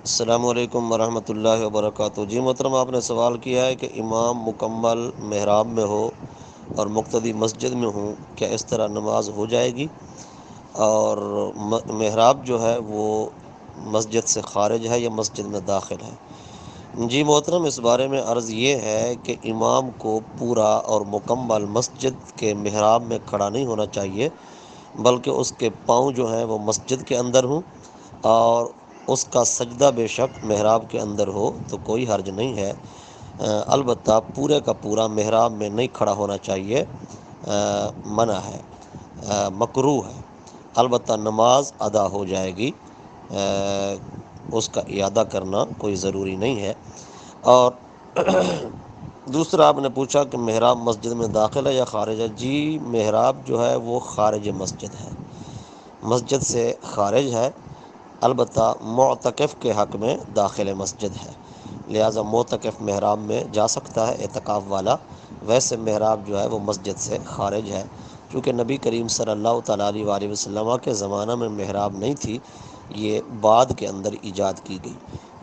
السلام علیکم ورحمۃ اللہ وبرکاتہ۔ جی محترم، آپ نے سوال کیا ہے کہ امام مکمل محراب میں ہو اور مقتدی مسجد میں ہوں، کیا اس طرح نماز ہو جائے گی؟ اور محراب جو ہے وہ مسجد سے خارج ہے یا مسجد میں داخل ہے؟ جی محترم، اس بارے میں عرض یہ ہے کہ امام کو پورا اور مکمل مسجد کے محراب میں کھڑا نہیں ہونا چاہیے، بلکہ اس کے پاؤں جو ہیں وہ مسجد کے اندر ہوں، اور اس کا سجدہ بے شک محراب کے اندر ہو تو کوئی حرج نہیں ہے۔ البتہ پورے کا پورا محراب میں نہیں کھڑا ہونا چاہیے، منع ہے، مکروہ ہے۔ البتہ نماز ادا ہو جائے گی، اس کا اعادہ کرنا کوئی ضروری نہیں ہے۔ اور دوسرا آپ نے پوچھا کہ محراب مسجد میں داخل ہے یا خارج ہے؟ جی محراب جو ہے وہ خارج مسجد ہے، مسجد سے خارج ہے، البتہ معتکف کے حق میں داخل مسجد ہے، لہٰذا معتکف محراب میں جا سکتا ہے اعتکاف والا، ویسے محراب جو ہے وہ مسجد سے خارج ہے، کیونکہ نبی کریم صلی اللہ تعالیٰ علیہ وآلہ وسلم کے زمانہ میں محراب نہیں تھی، یہ بعد کے اندر ایجاد کی گئی،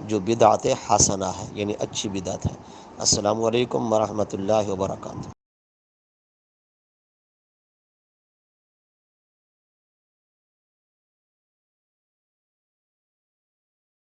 جو بدعت حسنہ ہے، یعنی اچھی بدعت ہے۔ السلام علیکم ورحمۃ اللہ وبرکاتہ۔